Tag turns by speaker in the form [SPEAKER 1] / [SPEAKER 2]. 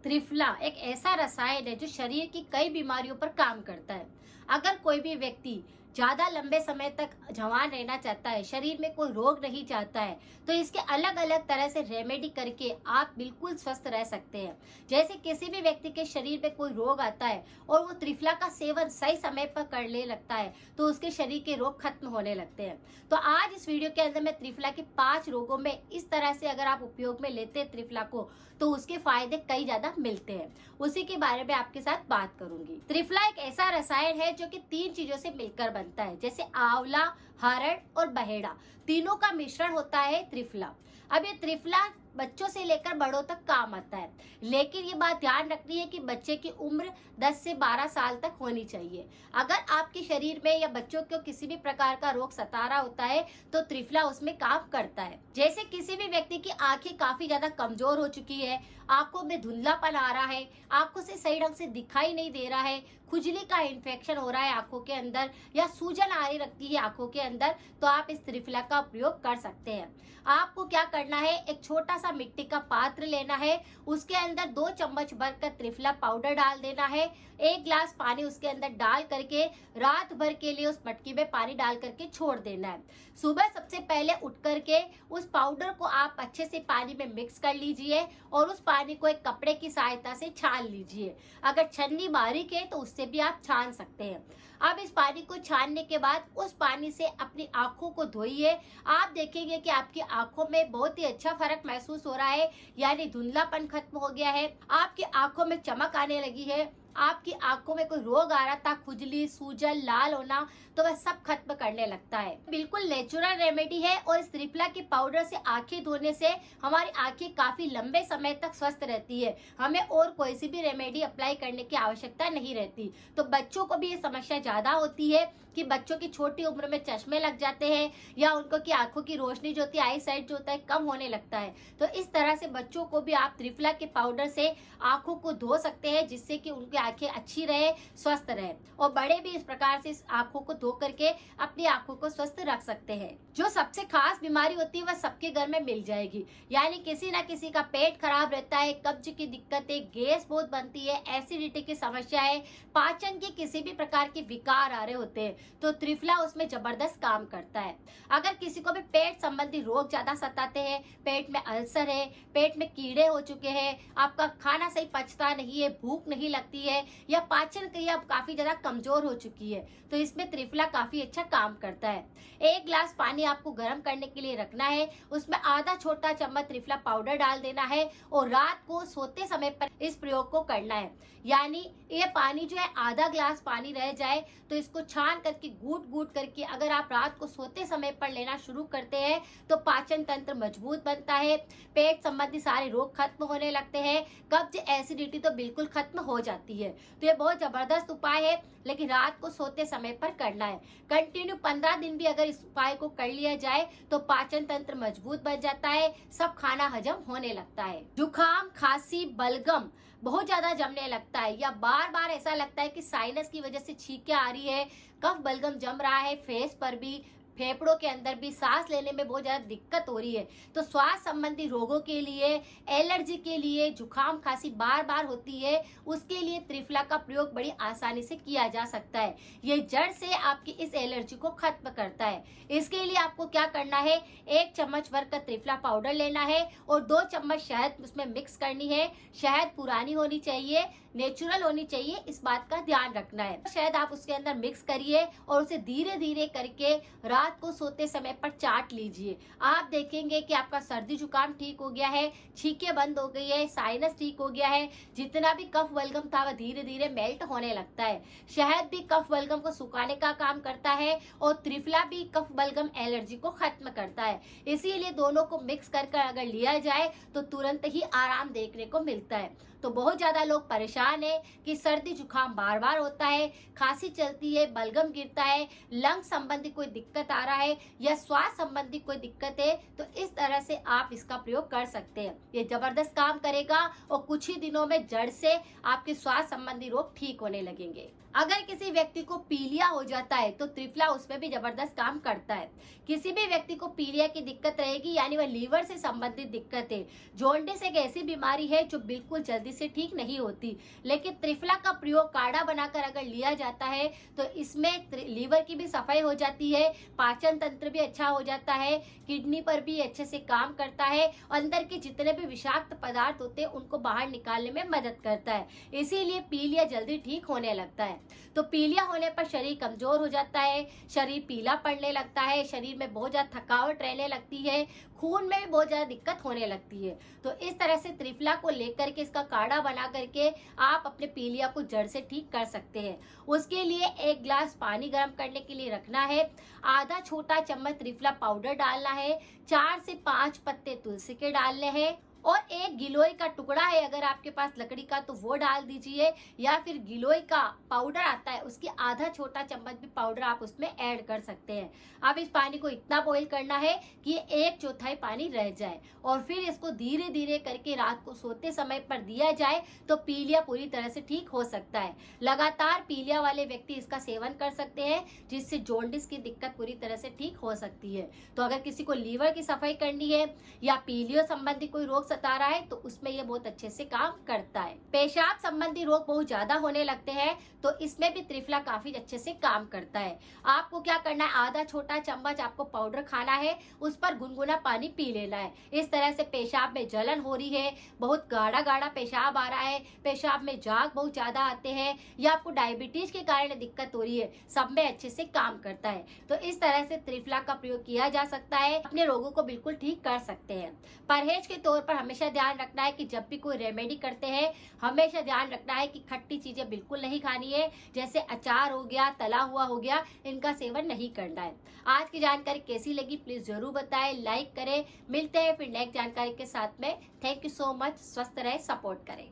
[SPEAKER 1] त्रिफला एक ऐसा रसायन है जो शरीर की कई बीमारियों पर काम करता है। अगर कोई भी व्यक्ति ज्यादा लंबे समय तक जवान रहना चाहता है, शरीर में कोई रोग नहीं चाहता है, तो इसके अलग अलग तरह से रेमेडी करके आप बिल्कुल स्वस्थ रह सकते हैं। जैसे किसी भी व्यक्ति के शरीर में कोई रोग आता है और वो त्रिफला का सेवन सही समय पर करने लगता है तो उसके शरीर के रोग खत्म होने लगते हैं। तो आज इस वीडियो के अंदर मैं त्रिफला के 5 रोगों में इस तरह से अगर आप उपयोग में लेते हैं त्रिफला को तो उसके फायदे कई ज्यादा मिलते हैं, उसी के बारे में आपके साथ बात करूंगी। त्रिफला एक ऐसा रसायन है जो कि 3 चीजों से मिलकर बनता है, जैसे आंवला, हरड़ और बहेड़ा, तीनों का मिश्रण होता है त्रिफला। अब ये त्रिफला बच्चों से लेकर बड़ों तक काम आता है, लेकिन ये बात ध्यान रखनी है कि बच्चे की उम्र 10 से 12 साल तक होनी चाहिए। अगर आपके शरीर में या बच्चों को किसी भी प्रकार का रोग सता रहा होता है तो त्रिफला उसमें काम करता है। जैसे किसी भी व्यक्ति की आंखें काफी ज्यादा कमजोर हो चुकी है, आंखों में धुंधलापन आ रहा है, आंखों से सही ढंग से दिखाई नहीं दे रहा है, खुजली का इन्फेक्शन हो रहा है आंखों के अंदर, या सूजन आ रही रखती है आंखों के अंदर, तो आप इस त्रिफला का प्रयोग कर सकते हैं। आपको क्या करना है, एक छोटा सा मिट्टी का पात्र लेना है, उसके अंदर 2 चम्मच भरकर त्रिफला पाउडर डाल देना है, 1 गिलास पानी उसके अंदर डाल करके रात भर के लिए उस मटकी में पानी डाल करके छोड़ देना है। सुबह सबसे पहले उठ करके उस पाउडर को आप अच्छे से पानी में मिक्स कर लीजिए और उस पानी को एक कपड़े की सहायता से छान लीजिए। अगर छन्नी बारीक है तो उससे भी आप छान सकते हैं। अब इस पानी को छानने के बाद उस पानी से अपनी आंखों को धोइए। आप देखेंगे कि आपकी आंखों में बहुत ही अच्छा फर्क महसूस हो रहा है, यानी धुंधलापन खत्म हो गया है, आपकी आंखों में चमक आने लगी है, आपकी आंखों में कोई रोग आ रहा था, खुजली, सूजन, लाल होना, तो वह सब खत्म करने लगता है। बिल्कुल नेचुरल रेमेडी है और इस त्रिफला के पाउडर से आंखें धोने से हमारी आंखें काफी लंबे समय तक स्वस्थ रहती है, हमें और कोई सी भी रेमेडी अप्लाई करने की आवश्यकता नहीं रहती। तो बच्चों को भी ये समस्या ज्यादा होती है कि बच्चों की छोटी उम्र में चश्मे लग जाते हैं या उनको की आंखों की रोशनी जो होती है, आई साइट जो होता है, कम होने लगता है। तो इस तरह से बच्चों को भी आप त्रिफला के पाउडर से आंखों को धो सकते हैं, जिससे कि उनकी आंखें अच्छी रहे, स्वस्थ रहे। और बड़े भी इस प्रकार से इस आंखों को धो करके अपनी आंखों को स्वस्थ रख सकते हैं। जो सबसे खास बीमारी होती है वह सबके घर में मिल जाएगी, यानी किसी ना किसी का पेट खराब रहता है, कब्ज की दिक्कतें, गैस बहुत बनती है, एसिडिटी की समस्या है, पाचन के किसी भी प्रकार के विकार आ रहे होते हैं, तो त्रिफला उसमें जबरदस्त काम करता है। अगर किसी को भी पेट संबंधी रोग ज्यादा सताते हैं, पेट में अल्सर है, पेट में कीड़े हो चुके हैं, आपका खाना सही पचता नहीं है, भूख नहीं लगती है, या पाचन क्रिया काफी ज्यादा कमजोर हो चुकी है, तो इसमें त्रिफला काफी अच्छा काम करता है। 1 गिलास पानी आपको गर्म करने के लिए रखना है, उसमें आधा छोटा चम्मच त्रिफला पाउडर डाल देना है और रात को सोते समय पर इस प्रयोग को करना है। यानी ये पानी जो है आधा गिलास पानी रह जाए तो इसको छान करके घूट घूट करके अगर आप रात को सोते समय पर लेना शुरू करते हैं तो पाचन तंत्र मजबूत बनता है, पेट संबंधी सारे रोग खत्म होने लगते हैं, कब्ज, एसिडिटी तो बिल्कुल खत्म हो जाती है। तो ये बहुत जबरदस्त उपाय है, लेकिन रात को सोते समय पर करना है। कंटिन्यू 15 दिन भी अगर इस उपाय को कर लिया जाए तो पाचन तंत्र मजबूत बन जाता है, सब खाना हजम होने लगता है। जुकाम, खांसी, बलगम बहुत ज्यादा जमने लगता है या बार बार ऐसा लगता है कि साइनस की वजह से छींकें आ रही है, कफ बलगम जम रहा है, फेस पर भी, फेफड़ों के अंदर भी, सांस लेने में बहुत ज्यादा दिक्कत हो रही है, तो श्वास संबंधी रोगों के लिए, एलर्जी के लिए, जुकाम खांसी बार बार होती है, उसके लिए त्रिफला का प्रयोग बड़ी आसानी से किया जा सकता है। ये जड़ से आपकी इस एलर्जी को खत्म करता है। इसके लिए आपको क्या करना है, 1 चम्मच भर का त्रिफला पाउडर लेना है और 2 चम्मच शहद उसमें मिक्स करनी है। शहद पुरानी होनी चाहिए, नेचुरल होनी चाहिए, इस बात का ध्यान रखना है। शहद आप उसके अंदर मिक्स करिए और उसे धीरे धीरे करके रात को सोते समय पर चाट लीजिए। आप देखेंगे कि आपका सर्दी जुकाम ठीक हो गया है, छींकें बंद हो गई है, साइनस ठीक हो गया है, जितना भी कफ बलगम था वह धीरे धीरे मेल्ट होने लगता है। शहद भी कफ बलगम को सुखाने का काम करता है और त्रिफला भी कफ बलगम एलर्जी को खत्म करता है। इसीलिए दोनों को मिक्स कर अगर लिया जाए तो तुरंत ही आराम देखने को मिलता है। तो बहुत ज्यादा लोग परेशान है कि सर्दी जुकाम बार बार होता है, खांसी चलती है, बलगम गिरता है, लंग संबंधी कोई दिक्कत आ रहा है या स्वास्थ्य संबंधी कोई दिक्कत है तो इस तरह से आप इसका प्रयोग कर सकते हैं। ये जबरदस्त काम करेगा और कुछ ही दिनों में जड़ से आपके स्वास्थ्य संबंधी रोग ठीक होने लगेंगे। अगर किसी व्यक्ति को पीलिया हो जाता है तो त्रिफला उसमें भी जबरदस्त काम करता है। किसी भी व्यक्ति को पीलिया की दिक्कत रहेगी यानी वह लीवर से संबंधित दिक्कत है। जॉन्डिस एक ऐसी बीमारी है जो बिल्कुल जल्दी से ठीक नहीं होती, लेकिन त्रिफला का प्रयोग काढ़ा बनाकर अगर लिया जाता है तो इसमें लीवर की भी सफाई हो जाती है, पाचन तंत्र भी अच्छा हो जाता है, किडनी पर भी अच्छे से काम करता है, अंदर के जितने भी विषाक्त पदार्थ होते हैं उनको बाहर निकालने में मदद करता है। इसीलिए पीलिया जल्दी ठीक होने लगता है। तो पीलिया होने पर शरीर कमजोर हो जाता है, शरीर पीला पड़ने लगता है, शरीर में बहुत ज्यादा थकावट रहने लगती है, खून में भी बहुत ज्यादा दिक्कत होने लगती है। तो इस तरह से त्रिफला को लेकर के इसका काढ़ा बना करके आप अपने पीलिया को जड़ से ठीक कर सकते हैं। उसके लिए 1 गिलास पानी गर्म करने के लिए रखना है, आधा छोटा चम्मच त्रिफला पाउडर डालना है, 4 से 5 पत्ते तुलसी के डालने हैं और 1 गिलोय का टुकड़ा है अगर आपके पास लकड़ी का तो वो डाल दीजिए, या फिर गिलोय का पाउडर आता है उसकी आधा छोटा चम्मच भी पाउडर आप उसमें ऐड कर सकते हैं। अब इस पानी को इतना बॉईल करना है कि ये 1/4 पानी रह जाए और फिर इसको धीरे धीरे करके रात को सोते समय पर दिया जाए तो पीलिया पूरी तरह से ठीक हो सकता है। लगातार पीलिया वाले व्यक्ति इसका सेवन कर सकते हैं जिससे जॉन्डिस की दिक्कत पूरी तरह से ठीक हो सकती है। तो अगर किसी को लीवर की सफाई करनी है या पीलिया संबंधी कोई रोग सता रहा है तो उसमें ये बहुत अच्छे से काम करता है। पेशाब संबंधी रोग बहुत ज्यादा होने लगते हैं तो इसमें भी त्रिफला काफी अच्छे से काम करता है। आपको क्या करना है, आधा छोटा चम्मच आपको पाउडर खाना है, उस पर गुनगुना पानी पी लेना है। इस तरह से पेशाब में जलन हो रही है, बहुत गाढ़ा गाढ़ा पेशाब आ रहा है, पेशाब में झाग बहुत ज्यादा आते हैं या आपको डायबिटीज के कारण दिक्कत हो रही है, सब में अच्छे से काम करता है। तो इस तरह से त्रिफला का प्रयोग किया जा सकता है, अपने रोगों को बिल्कुल ठीक कर सकते हैं। परहेज के तौर पर हमेशा ध्यान रखना है कि जब भी कोई रेमेडी करते हैं हमेशा ध्यान रखना है कि खट्टी चीजें बिल्कुल नहीं खानी है, जैसे अचार हो गया, तला हुआ हो गया, इनका सेवन नहीं करना है। आज की जानकारी कैसी लगी प्लीज जरूर बताएं, लाइक करें। मिलते हैं फिर नेक्स्ट जानकारी के साथ में। Thank you so much. स्वस्थ रहे, सपोर्ट करें।